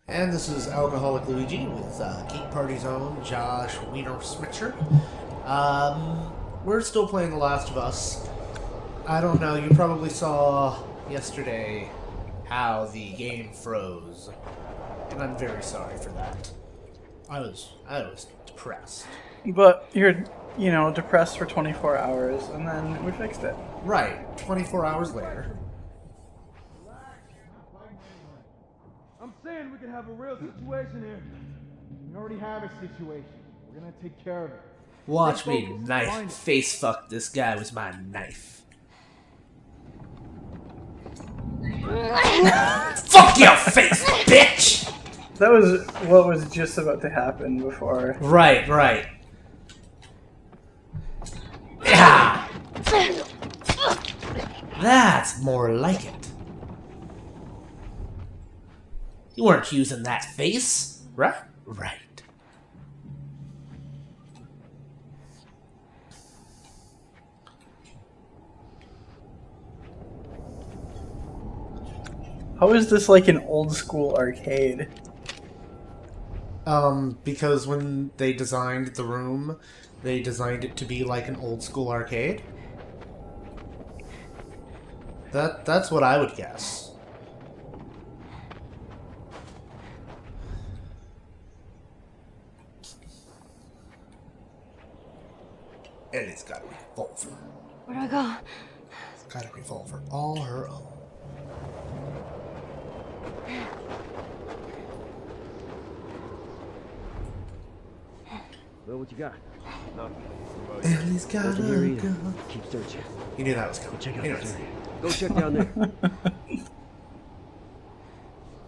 And this is Alcoholic Luigi with GeekParty's own Josh Wiener Switcher. We're still playing The Last of Us. I don't know, you probably saw yesterday how the game froze. And I'm very sorry for that. I was depressed. But you're, depressed for 24 hours, and then we fixed it. Right, 24 hours later. I'm saying we can have a real situation here. We already have a situation. We're gonna take care of it. Watch me face fuck this guy with my knife. Fuck your face, bitch! That was what was just about to happen before. Right. Yeah. That's more like it. You weren't using that face, right? Right. How is this like an old school arcade? Because when they designed the room, they designed it to be like an old school arcade. That's what I would guess. Ellie's got a revolver. Where do I go? She's got a revolver all her own. Well, what you got? Nothing. Ellie's got a gun. Keep searching. You knew that was coming. Check out Anyways. this area. Go check down there.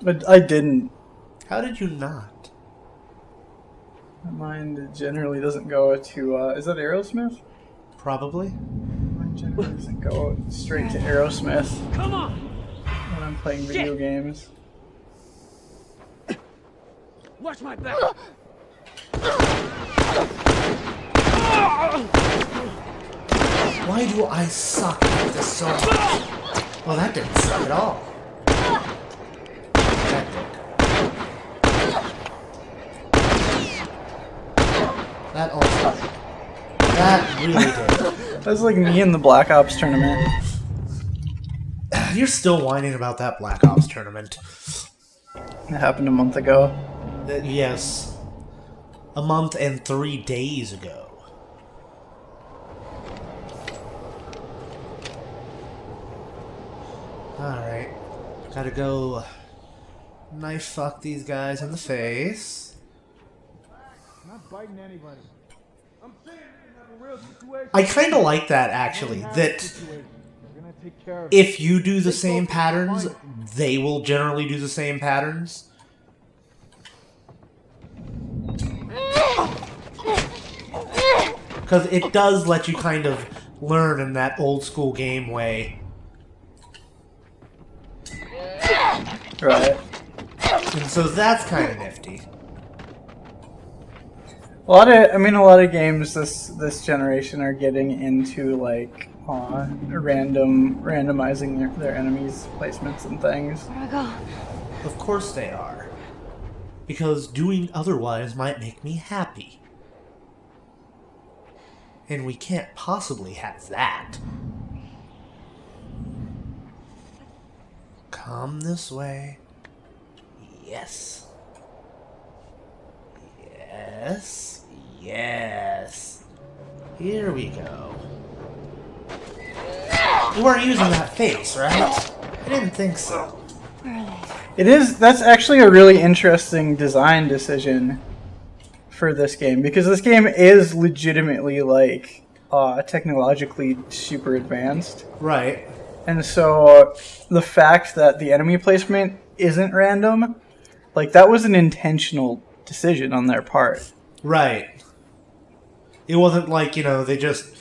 But I didn't. How did you not? My mind generally doesn't go to, is that Aerosmith? Probably. Mine generally doesn't go straight to Aerosmith Come on! when I'm playing video games. Watch my back! Why do I suck at this so much? Well, that didn't suck at all. That did. That also. That really did. That's like me in the Black Ops tournament. You're still whining about that Black Ops tournament. It happened a month ago. Yes. A month and 3 days ago. Alright. Gotta go knife fuck these guys in the face. I'm not biting anybody. I'm saying we can have a real situation. I kinda like that, actually. That We're gonna take care of it. if you do the same patterns, they will generally do the same patterns. Because it does let you kind of learn in that old school game way. Right. And so that's kind of nifty. A lot of games this generation are getting into like randomizing their enemies' placements and things. Where do I go? Of course they are. Because doing otherwise might make me happy. And we can't possibly have that. Come this way. Yes. Yes. Yes. Here we go. You weren't using that face, right? I didn't think so. Where are they? That's actually a really interesting design decision for this game, because this game is legitimately like technologically super advanced. Right. And so the fact that the enemy placement isn't random, like that was an intentional decision on their part. Right. It wasn't like, they just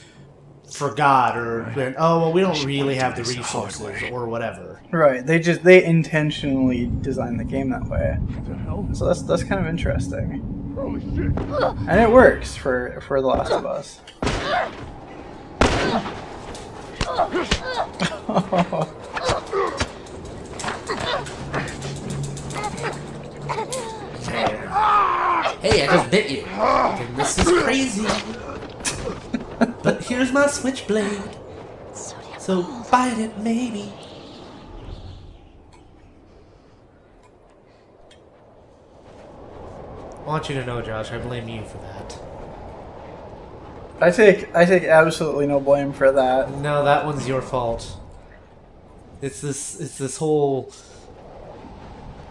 forgot or went, oh, well, we don't really have the resources or whatever. Right. They intentionally designed the game that way. So that's kind of interesting. And it works for The Last of Us. Hey, I just bit you. And this is crazy. But here's my switchblade. So damn So cold. bite it, maybe. I want you to know, Josh, I blame you for that. I take absolutely no blame for that. No, that one's your fault. It's this whole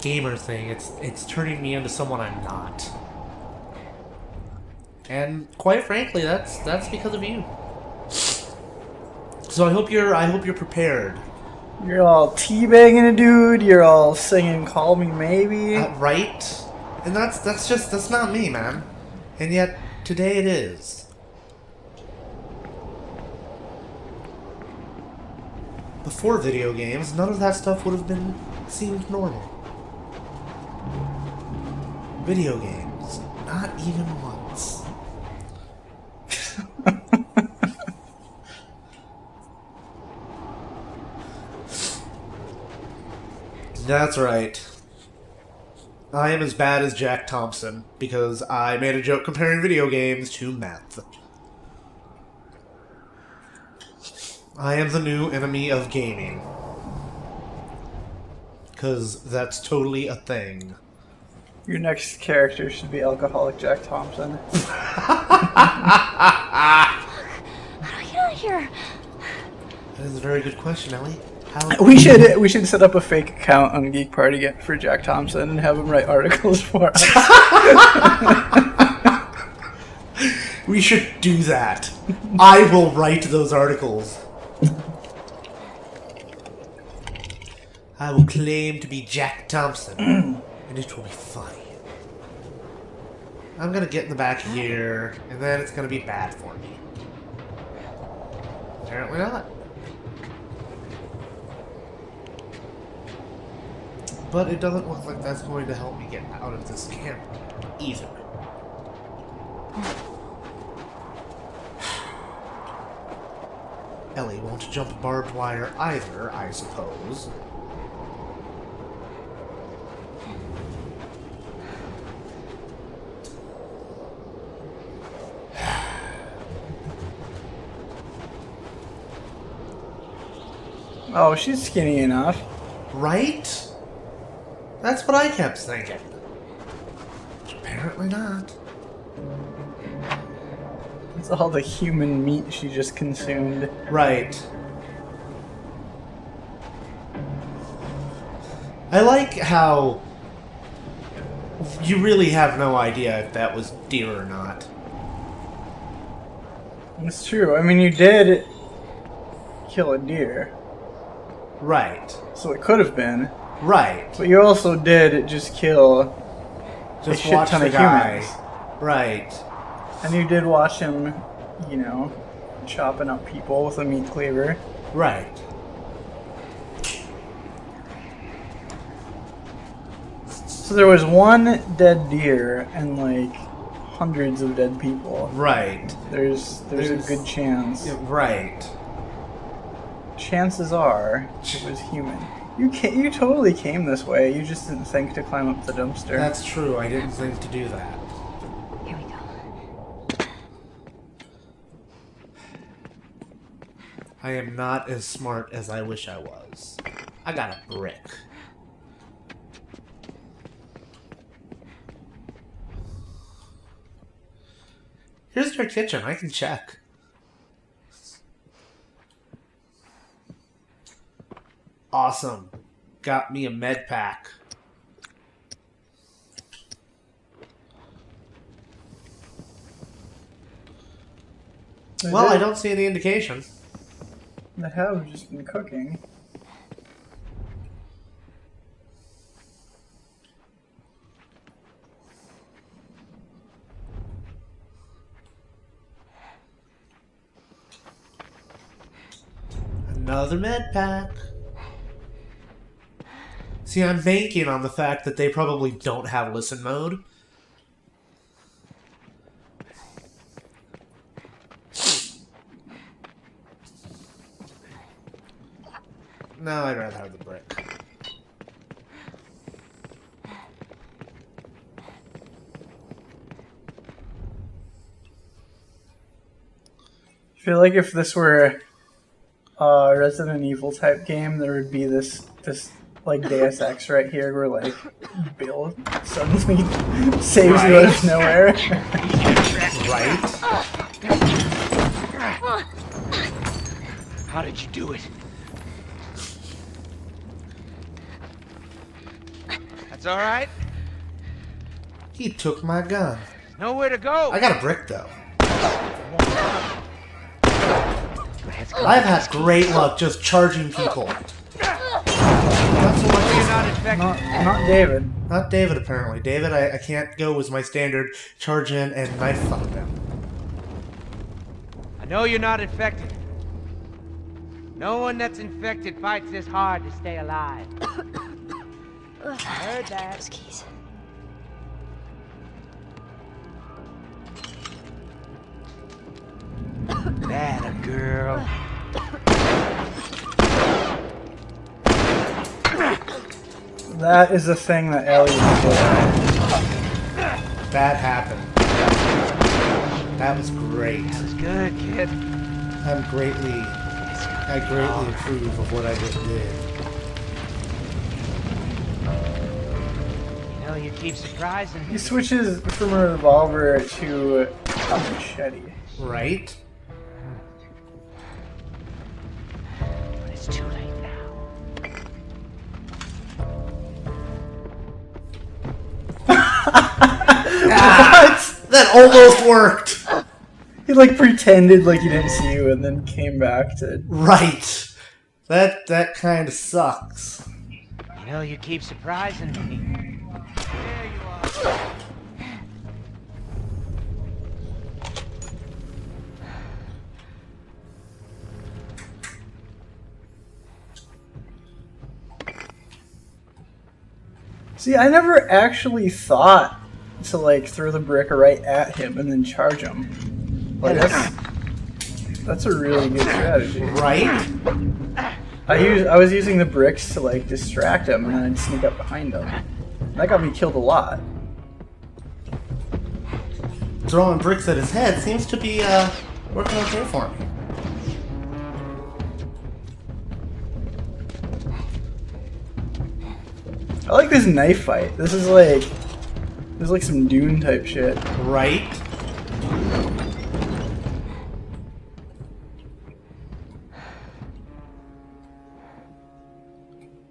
gamer thing. It's turning me into someone I'm not. And quite frankly, that's because of you. So I hope you're prepared. You're all teabagging a dude. You're all singing "Call Me Maybe." Right? And that's not me, man. And yet today it is. Before video games, none of that stuff would have seemed normal. Video games, not even once. That's right. I am as bad as Jack Thompson because I made a joke comparing video games to meth. I am the new enemy of gaming. Because that's totally a thing. Your next character should be Alcoholic Jack Thompson. How do I get out of here? That is a very good question, Ellie. How... We should set up a fake account on GeekParty for Jack Thompson and have him write articles for us. We should do that. I will write those articles. I will claim to be Jack Thompson, and it will be funny. I'm gonna get in the back here, and then it's gonna be bad for me. Apparently not. But it doesn't look like that's going to help me get out of this camp either. Ellie won't jump barbed wire either, I suppose. Oh, she's skinny enough. Right? That's what I kept thinking. Apparently not. It's all the human meat she just consumed. Right. I like how you really have no idea if that was deer or not. It's true. I mean, you did kill a deer, Right. so it could have been. Right. But you also did just kill Just a shit watch ton the of guy. humans. Right. And you did watch him, you know, chopping up people with a meat cleaver. Right. So there was one dead deer and like hundreds of dead people. Right. There's a good chance. Yeah, right. Chances are it was human. You totally came this way. You just didn't think to climb up the dumpster. That's true. I didn't think to do that. Here we go. I am not as smart as I wish I was. I got a brick. Here's your kitchen. I can check. Awesome. Got me a med pack. Well, I don't see any indication. I have just been cooking. Another med pack. See, I'm banking on the fact that they probably don't have listen mode. No, I'd rather have the brick. feel like if this were a Resident Evil type game, there would be this like Deus Ex right here, where like Bill suddenly saves you out of nowhere. Right? How did you do it? That's all right. He took my gun. Nowhere to go. I got a brick though. I've had great luck just charging people. Not so much. You're not infected. Not David. Not David, apparently. David, I can't go with my standard charge in and knife fuck them. I know you're not infected. No one that's infected fights this hard to stay alive. I heard that. Those keys. That a girl. That is the thing that Ellie did. That happened. That was great. That was good, kid. I greatly approve of what I just did. You know, you keep surprising He me. switches from a revolver to a machete. Right? But it's too late now. That almost worked! He like pretended like he didn't see you and then came back to. Right. That kind of sucks. You know, you keep surprising me. There you are. See, I never actually thought to like throw the brick right at him and then charge him. Like that's a really good strategy. Right? I was using the bricks to like distract him and then I'd sneak up behind him. That got me killed a lot. Throwing bricks at his head seems to be working okay for me. I like this knife fight. This is like some Dune type shit. Right?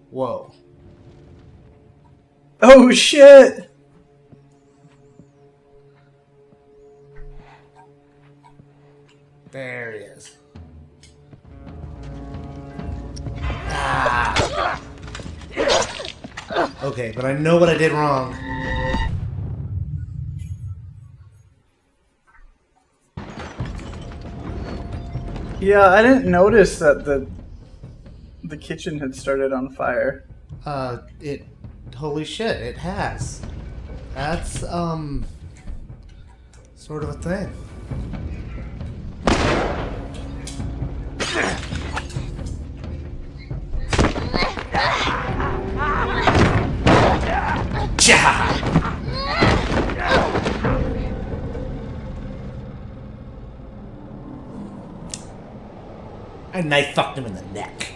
Whoa. Oh shit! There he is. Ah. Okay, but I know what I did wrong. Yeah, I didn't notice that the kitchen had started on fire. Holy shit, it has. That's, sort of a thing. I knife fucked him in the neck.